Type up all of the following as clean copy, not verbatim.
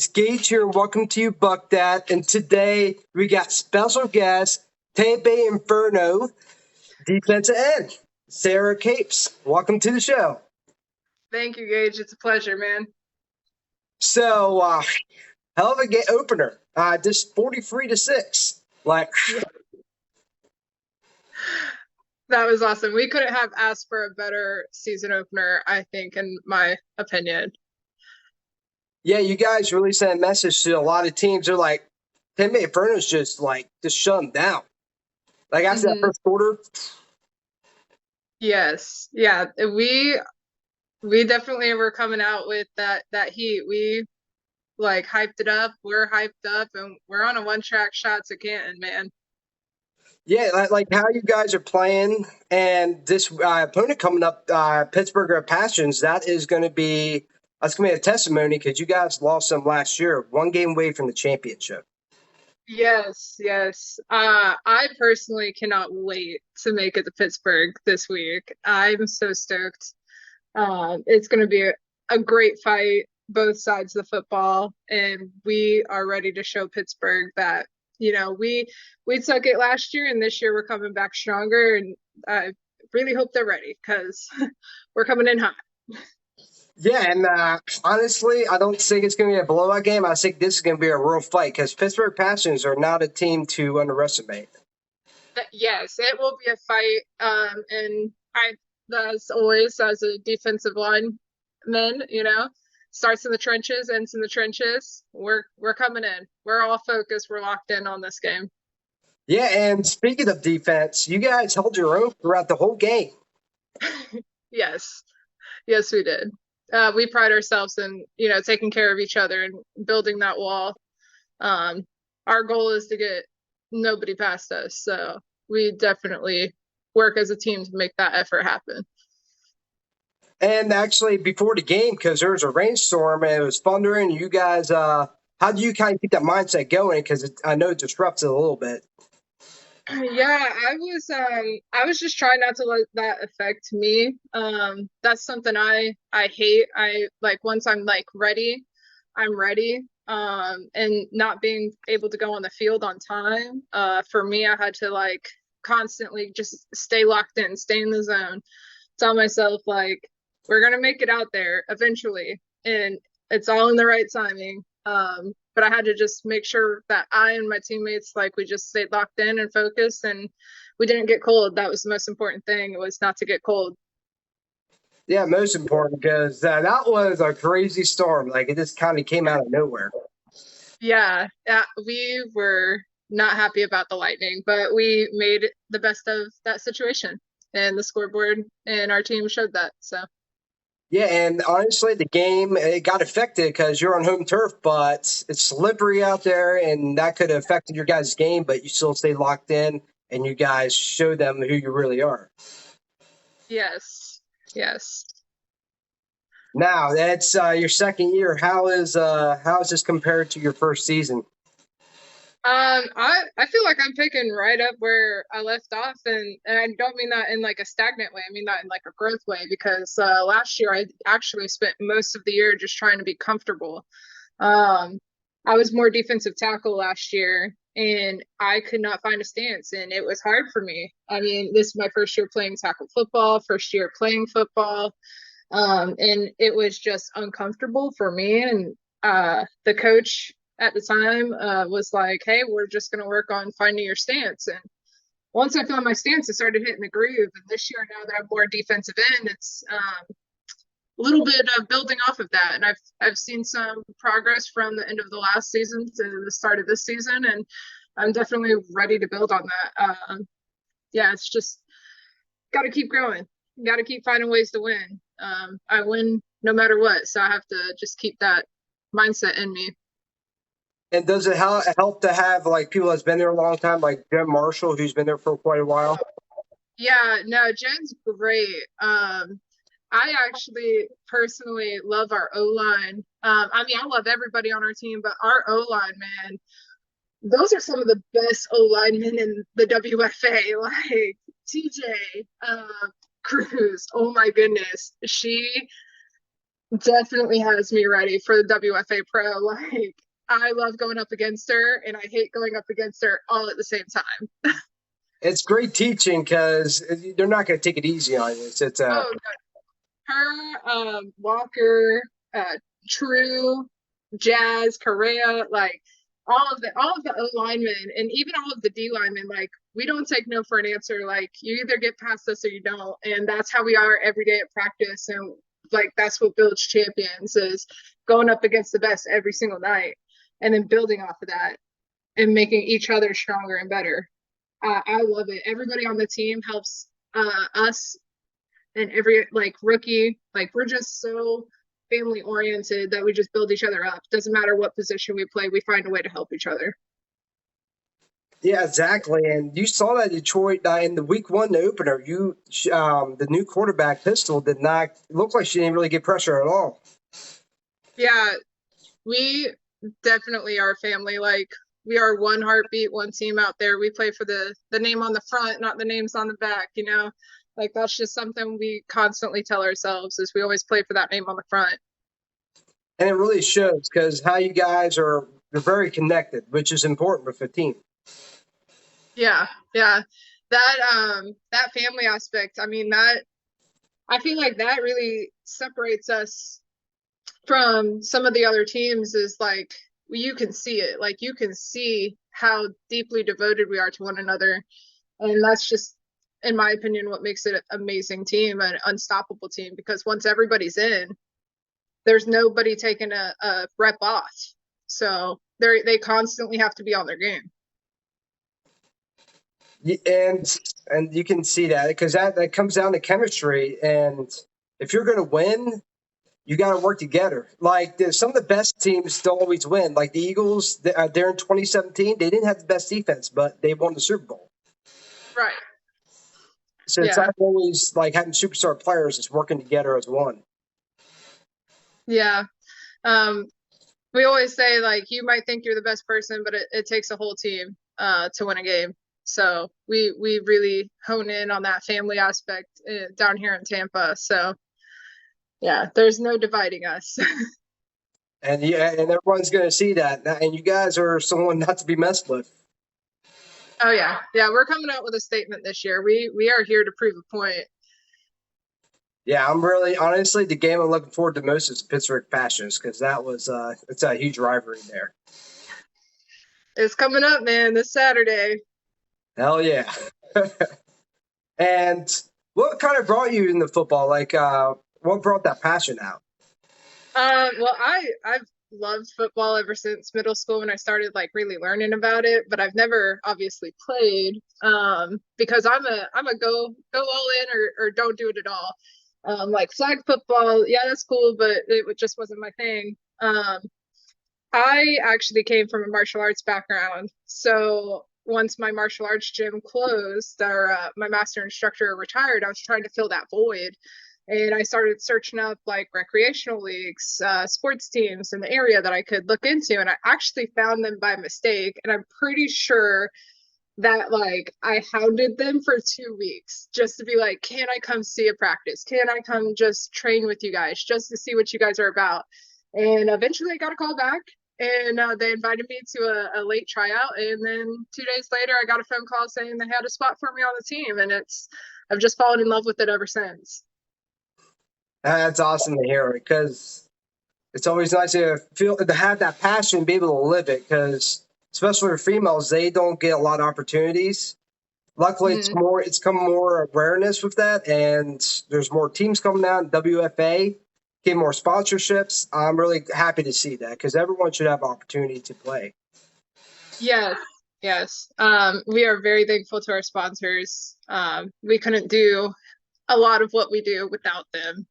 guys, Gage here, and welcome to you, Buck That. And today we got special guest, Tampa Inferno defensive end, Sarah Capes. Welcome to the show. Thank you, Gage. It's a pleasure, man. So, hell of a game opener. Just 43-6. That was awesome. We couldn't have asked for a better season opener, I think, in my opinion. Yeah, you guys really sent a message to a lot of teams. They're like, Tampa Inferno's just shut them down. Like after that first quarter. Yes. Yeah. We definitely were coming out with that heat. We hyped it up. We're hyped up, and we're on a one-track shot to Canton, man. Yeah, like how you guys are playing, and this opponent coming up, Pittsburgh Passions. That's going to be a testimony because you guys lost them last year, one game away from the championship. Yes. I personally cannot wait to make it to Pittsburgh this week. I'm so stoked. It's going to be a great fight, both sides of the football, and we are ready to show Pittsburgh that, we took it last year, and this year we're coming back stronger, and I really hope they're ready because we're coming in hot. Yeah, and honestly, I don't think it's going to be a blowout game. I think this is going to be a real fight because Pittsburgh Passions are not a team to underestimate. Yes, it will be a fight, and as always, as a defensive lineman, starts in the trenches, ends in the trenches. We're coming in. We're all focused. We're locked in on this game. Yeah, and speaking of defense, you guys held your own throughout the whole game. Yes, we did. We pride ourselves in, taking care of each other and building that wall. Our goal is to get nobody past us. So we definitely work as a team to make that effort happen. And actually, before the game, because there was a rainstorm and it was thundering, you guys, how do you kind of keep that mindset going? Because I know it disrupts it a little bit. Yeah, I was just trying not to let that affect me. That's something I hate. I once I'm ready, I'm ready. And not being able to go on the field on time. For me, I had to constantly just stay locked in, stay in the zone, tell myself we're gonna make it out there eventually, and it's all in the right timing. But I had to just make sure that I and my teammates, we just stayed locked in and focused, and we didn't get cold. That was the most important thing. It was not to get cold. Yeah, most important, because that was a crazy storm. It just kind of came out of nowhere. Yeah, we were not happy about the lightning, but we made the best of that situation, and the scoreboard and our team showed that. So. Yeah, and honestly, the game, it got affected because you're on home turf, but it's slippery out there, and that could have affected your guys' game, but you still stay locked in, and you guys show them who you really are. Yes. Now, that's your second year. How is this compared to your first season? I feel like I'm picking right up where I left off, and I don't mean that in a stagnant way. I mean that in a growth way, because last year I actually spent most of the year just trying to be comfortable. I was more defensive tackle last year, and I could not find a stance, and it was hard for me. I mean, this is my first year playing tackle football, first year playing football, and it was just uncomfortable for me. And the coach at the time was like, hey, we're just going to work on finding your stance. And once I found my stance, I started hitting the groove. And this year, now that I'm more defensive end, it's a little bit of building off of that. And I've seen some progress from the end of the last season to the start of this season, and I'm definitely ready to build on that. Yeah, it's just got to keep growing. Got to keep finding ways to win. I win no matter what, so I have to just keep that mindset in me. And does it help to have people that's been there a long time, like Jen Marshall, who's been there for quite a while? Yeah, no, Jen's great. I actually personally love our O-line. I mean, I love everybody on our team, but our O-line, man, those are some of the best O-linemen in the WFA. Like TJ Cruz, oh my goodness, she Definitely has me ready for the WFA Pro. Like, I love going up against her, and I hate going up against her all at the same time. It's great teaching because they're not going to take it easy on you. It's Oh, her, Walker, uh, True, Jazz, Correa, like all of the O linemen and even all of the D linemen, like we don't take no for an answer. Like you either get past us or you don't, and that's how we are every day at practice. And like that's what builds champions is going up against the best every single night, and then building off of that and making each other stronger and better. I love it. Everybody on the team helps us and every like rookie, like we're just so family oriented that we just build each other up. Doesn't matter what position we play, we find a way to help each other. Yeah, exactly. And you saw that Detroit in the week one opener. The new quarterback Pistol did not look like she didn't really get pressure at all. Yeah, we definitely are family. Like we are one heartbeat, one team out there. We play for the name on the front, not the names on the back, you know? Like that's just something we constantly tell ourselves is we always play for that name on the front. And it really shows because how you guys are you're very connected, which is important with a team. Yeah, yeah. That family aspect, I mean that I feel like that really separates us from some of the other teams is like you can see it. Like you can see how deeply devoted we are to one another. And that's just in my opinion what makes it an amazing team, an unstoppable team because once everybody's in, there's nobody taking a rep off. So they constantly have to be on their game. And you can see that because that comes down to chemistry. And if you're going to win, you got to work together. Like some of the best teams don't always win. Like the Eagles, they're in 2017. They didn't have the best defense, but they won the Super Bowl. Right. So it's Yeah. not always like having superstar players. It's working together as one. Yeah. Um, we always say like you might think you're the best person, but it takes a whole team to win a game. So we really hone in on that family aspect down here in Tampa. So yeah, there's no dividing us. And yeah, and everyone's going to see that. And you guys are someone not to be messed with. Oh yeah, yeah, we're coming out with a statement this year. We are here to prove a point. Yeah, I'm really honestly the game I'm looking forward to most is Pittsburgh Passions because that was it's a huge rivalry there. It's coming up, man, this Saturday. Hell yeah. And what kind of brought you into football? Like, what brought that passion out? Well, I've loved football ever since middle school when I started like really learning about it, but I've never obviously played because I'm a go all in or don't do it at all. Like flag football, yeah, that's cool, but it just wasn't my thing. I actually came from a martial arts background, so once my martial arts gym closed or my master instructor retired, I was trying to fill that void and I started searching up like recreational leagues, sports teams in the area that I could look into, and I actually found them by mistake. And I'm pretty sure that like I hounded them for 2 weeks just to be like, can I come see a practice? Can I come just train with you guys just to see what you guys are about? And eventually I got a call back and they invited me to a late tryout. And then 2 days later, I got a phone call saying they had a spot for me on the team. And I've just fallen in love with it ever since. That's awesome to hear because it's always nice to feel to have that passion and be able to live it because especially for females, they don't get a lot of opportunities. Luckily, Mm-hmm. it's come more awareness with that, and there's more teams coming out. WFA, get more sponsorships. I'm really happy to see that because everyone should have opportunity to play. Yes, yes. We are very thankful to our sponsors. We couldn't do a lot of what we do without them.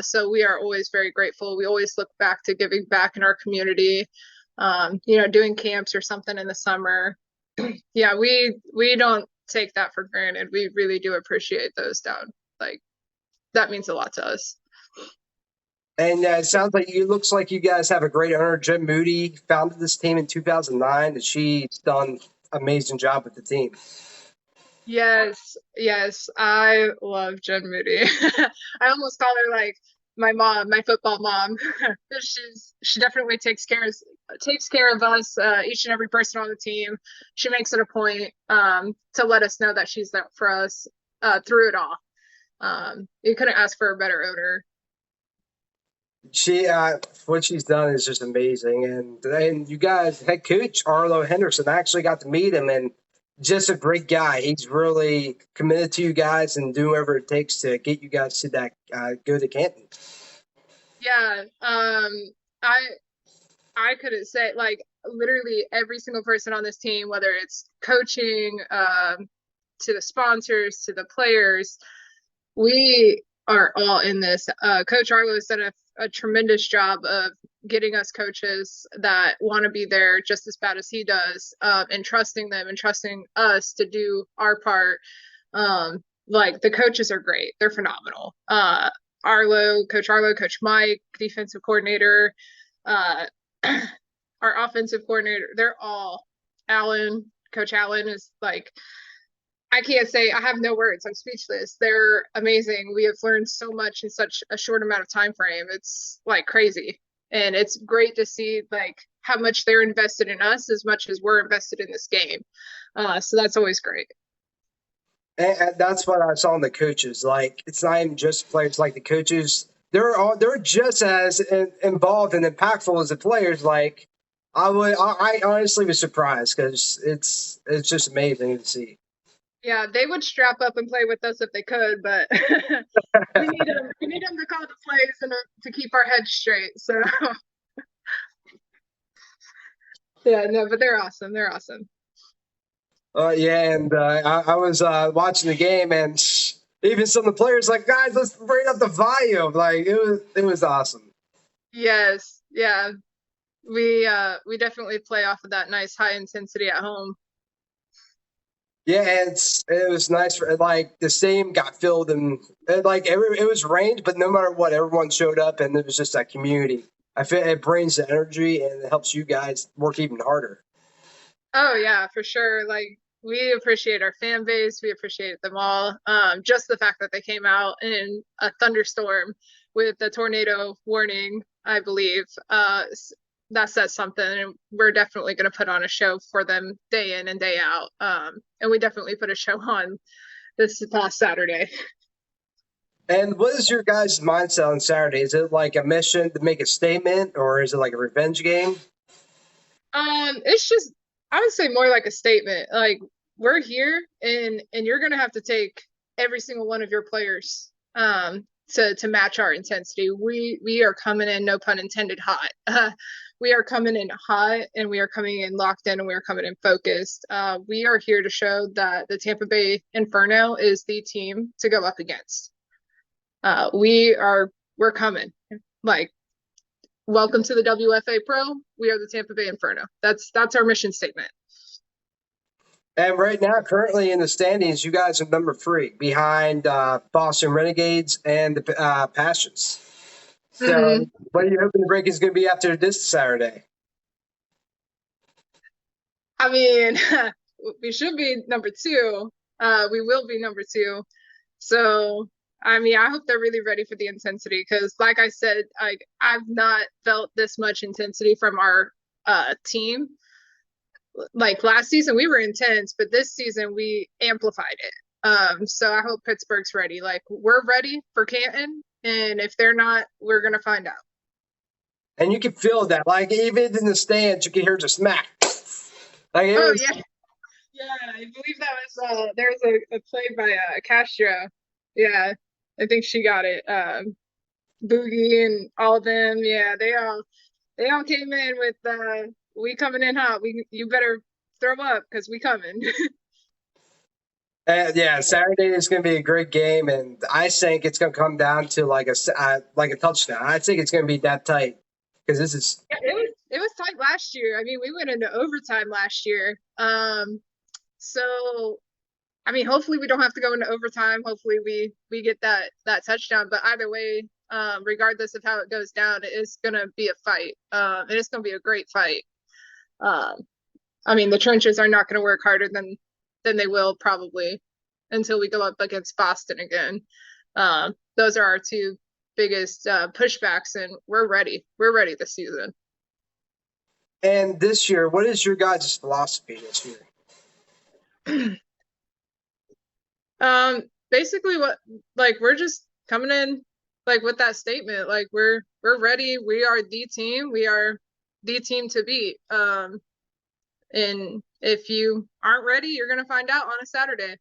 So we are always very grateful. We always look back to giving back in our community, doing camps or something in the summer. Yeah, we don't take that for granted. We really do appreciate those down. Like that means a lot to us. And it sounds like you looks like you guys have a great owner. Jim Moody founded this team in 2009, and she's done amazing job with the team. Yes, yes, I love Jen Moody. I almost call her like my mom, my football mom. She definitely takes care of us, each and every person on the team. She makes it a point to let us know that she's there for us through it all. You couldn't ask for a better owner. She what she's done is just amazing, and you guys, head coach Arlo Henderson, I actually got to meet him, and just a great guy. He's really committed to you guys and doing whatever it takes to get you guys to that go to Canton. Yeah, I I couldn't say like literally every single person on this team, whether it's coaching, to the sponsors, to the players, we are all in this. Coach Arlo has done a tremendous job of getting us coaches that want to be there just as bad as he does, and trusting them and trusting us to do our part. Like the coaches are great; they're phenomenal. Coach Arlo, Coach Mike, defensive coordinator, uh, our offensive coordinator. They're all Allen. Coach Allen is like I can't say I have no words. I'm speechless. They're amazing. We have learned so much in such a short amount of time frame. It's like crazy. And it's great to see like how much they're invested in us as much as we're invested in this game. So that's always great. And that's what I saw in the coaches. Like it's not even just players. Like the coaches, they're just as involved and impactful as the players. Like I honestly was surprised because it's just amazing to see. Yeah, they would strap up and play with us if they could, but we need them. We need them to call the plays and to keep our heads straight. So yeah, no, but they're awesome. They're awesome. Yeah, and I was watching the game, and even some of the players like, guys, let's bring up the volume. Like it was awesome. Yes, yeah. We definitely play off of that nice high intensity at home. Yeah, it was nice for like the stadium got filled and like it was rained, but no matter what, everyone showed up, and it was just that community. I feel it brings the energy and it helps you guys work even harder. Oh yeah, for sure. Like we appreciate our fan base. We appreciate them all. Just the fact that they came out in a thunderstorm with a tornado warning, I believe, that says something. And we're definitely going to put on a show for them day in and day out. And we definitely put a show on this past Saturday. And what is your guys' mindset on Saturday? Is it like a mission to make a statement, or is it like a revenge game? It's just I would say more like a statement. Like we're here and you're gonna have to take every single one of your players to match our intensity. We are coming in, no pun intended, hot. We are coming in hot and we are coming in locked in and we are coming in focused. We are here to show that the Tampa Bay Inferno is the team to go up against. We're coming. Like welcome to the WFA Pro. We are the Tampa Bay Inferno. That's our mission statement. And right now, currently in the standings, you guys are number 3 behind Boston Renegades and the Passions. So, Mm-hmm. what are you hoping the break is going to be after this Saturday? I mean, we should be number 2. We will be number 2. So, I mean, I hope they're really ready for the intensity because, like I said, I've not felt this much intensity from our team. Like last season, we were intense, but this season we amplified it. So I hope Pittsburgh's ready. Like we're ready for Canton, and if they're not, we're gonna find out. And you can feel that. Like, even in the stands, you can hear the smack. Like, it Oh was. yeah, yeah. I believe that was there's a play by Castro. Yeah, I think she got it. Boogie and all of them. Yeah, they all came in with we coming in hot. We you better throw up because we coming. Yeah, Saturday is going to be a great game, and I think it's going to come down to like a touchdown. I think it's going to be that tight because this is. Yeah, it was tight last year. I mean, we went into overtime last year. So I mean, hopefully we don't have to go into overtime. Hopefully we get that touchdown. But either way, regardless of how it goes down, it is gonna be a fight. And it's gonna be a great fight. Um, I mean, the trenches are not gonna work harder than they will probably until we go up against Boston again. Those are our two biggest pushbacks, and we're ready. We're ready this season. And this year, what is your guys' philosophy this year? Basically what like we're just coming in like with that statement, like we're ready. We are the team. We are the team to beat. And if you aren't ready, you're gonna find out on a Saturday.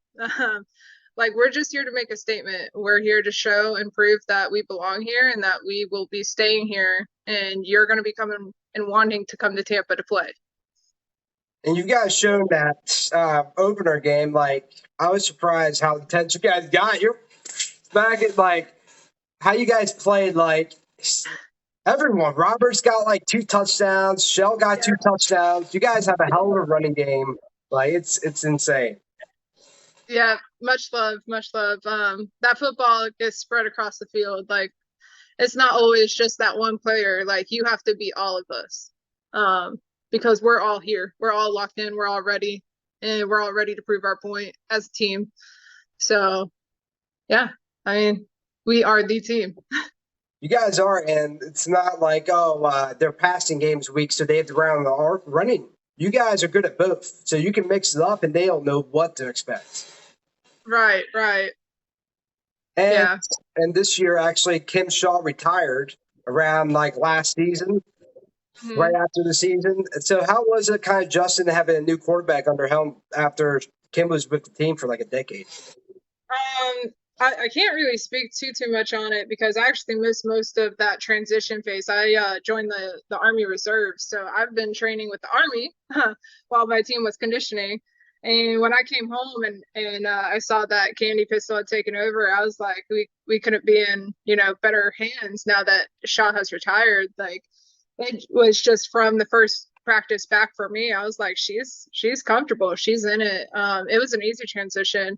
Like we're just here to make a statement. We're here to show and prove that we belong here and that we will be staying here, and you're gonna be coming and wanting to come to Tampa to play. And you guys shown that opener game. Like, I was surprised how intense you guys got. You're back at like how you guys played. Like everyone, Roberts got like 2 touchdowns. Shell got 2 touchdowns. You guys have a hell of a running game. Like it's insane. Yeah, much love, much love. That football gets spread across the field. Like it's not always just that one player. Like you have to beat all of us. Because we're all here. We're all locked in. We're all ready. And we're all ready to prove our point as a team. So yeah, I mean, we are the team. You guys are, and it's not like their passing game's weak, so they have to run the arc running. You guys are good at both, so you can mix it up, and they'll know what to expect. Right, right. And Yeah. and this year, actually, Kim Shaw retired around like last season, right Mhm. after the season. So how was it kind of adjusting to having a new quarterback under helm after Kim was with the team for like a decade? I can't really speak too much on it because I actually missed most of that transition phase. I joined the Army Reserves, so I've been training with the Army while my team was conditioning. And when I came home and I saw that Candy Pistol had taken over, I was like, we couldn't be in better hands now that Shaw has retired. Like it was just from the first practice back for me. I was like, she's comfortable, she's in it. It was an easy transition.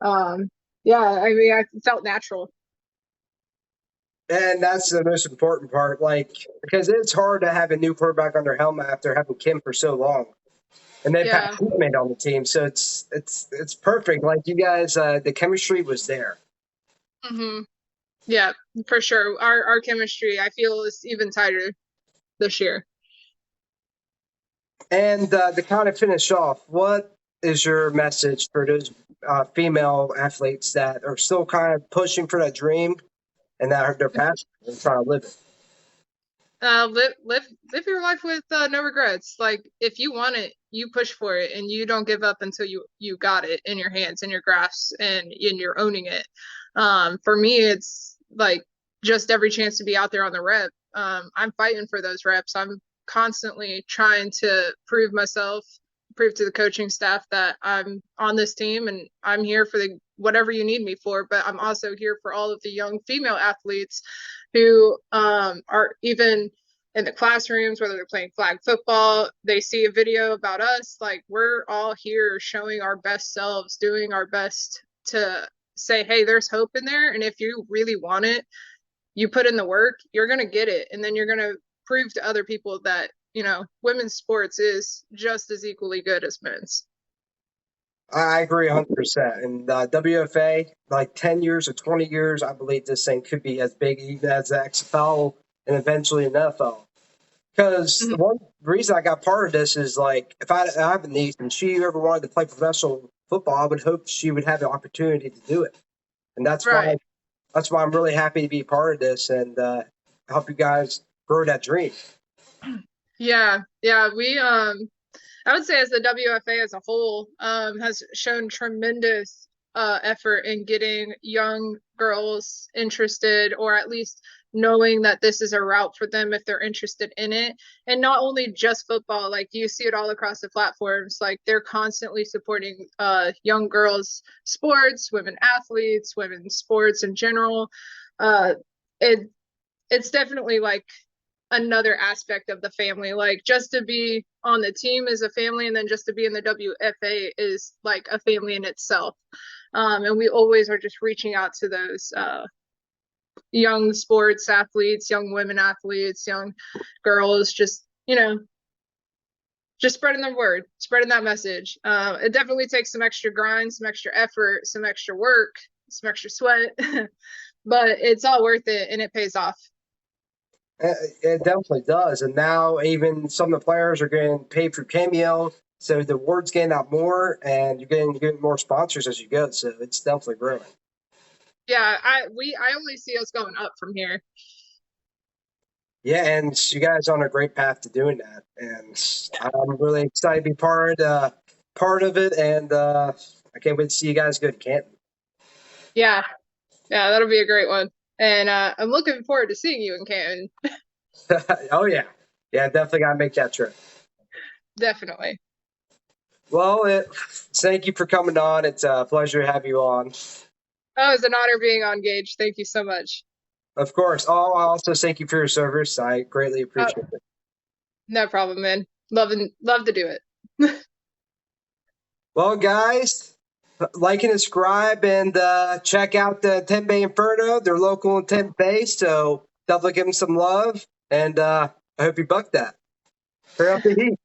Um, yeah, I mean, I felt natural. And that's the most important part, like because it's hard to have a new quarterback under helm after having Kim for so long. And then Pat Yeah. made on the team, so it's perfect. Like you guys, the chemistry was there. Hmm. Yeah, for sure. Our chemistry, I feel, is even tighter this year. And to kind of finish off, what is your message for those female athletes that are still kind of pushing for that dream and that are their passion and trying to live it? Live your life with no regrets. Like if you want it, you push for it, and you don't give up until you got it in your hands, in your grasp, and you're owning it. For me, it's like just every chance to be out there on the rep. I'm fighting for those reps. I'm constantly trying to prove myself, prove to the coaching staff that I'm on this team and I'm here for the whatever you need me for. But I'm also here for all of the young female athletes who are even in the classrooms, whether they're playing flag football, they see a video about us. Like we're all here showing our best selves, doing our best to say, hey, there's hope in there. And if you really want it, you put in the work, you're going to get it. And then you're going to prove to other people that, women's sports is just as equally good as men's. I agree 100%. And WFA, like 10 years or 20 years, I believe this thing could be as big even as the XFL and eventually an NFL. Because the Mhm. one reason I got part of this is like, if I have a niece and she ever wanted to play professional football, I would hope she would have the opportunity to do it. And Right. that's why I'm really happy to be part of this and help you guys grow that dream. Yeah. Yeah. I would say as the WFA as a whole has shown tremendous effort in getting young girls interested, or at least knowing that this is a route for them if they're interested in it. And not only just football, like you see it all across the platforms. Like they're constantly supporting young girls' sports, women athletes, women's sports in general. Uh, it it's definitely like another aspect of the family. Like just to be on the team is a family, and then just to be in the WFA is like a family in itself. And we always are just reaching out to those young sports athletes, young women athletes, young girls, just spreading the word, spreading that message. It definitely takes some extra grind, some extra effort, some extra work, some extra sweat. but it's all worth it and it pays off. It definitely does. And now even some of the players are getting paid for cameo. So the word's getting out more and you're getting more sponsors as you go. So it's definitely growing. Yeah, I only see us going up from here. Yeah, and you guys are on a great path to doing that. And I'm really excited to be part of it. And I can't wait to see you guys go to Canton. Yeah, yeah, that'll be a great one. And I'm looking forward to seeing you in Canton. Oh yeah. Yeah, definitely gotta make that trip. Definitely. Well, thank you for coming on. It's a pleasure to have you on. Oh, it's an honor being on Gage. Thank you so much. Of course. Oh, I also thank you for your service. I greatly Oh, appreciate it. no problem, man. Love to do it. Well, guys, like and subscribe and check out the Tampa Inferno. They're local in Tampa Bay, so definitely give them some love. And I hope you buck that. Turn up the heat.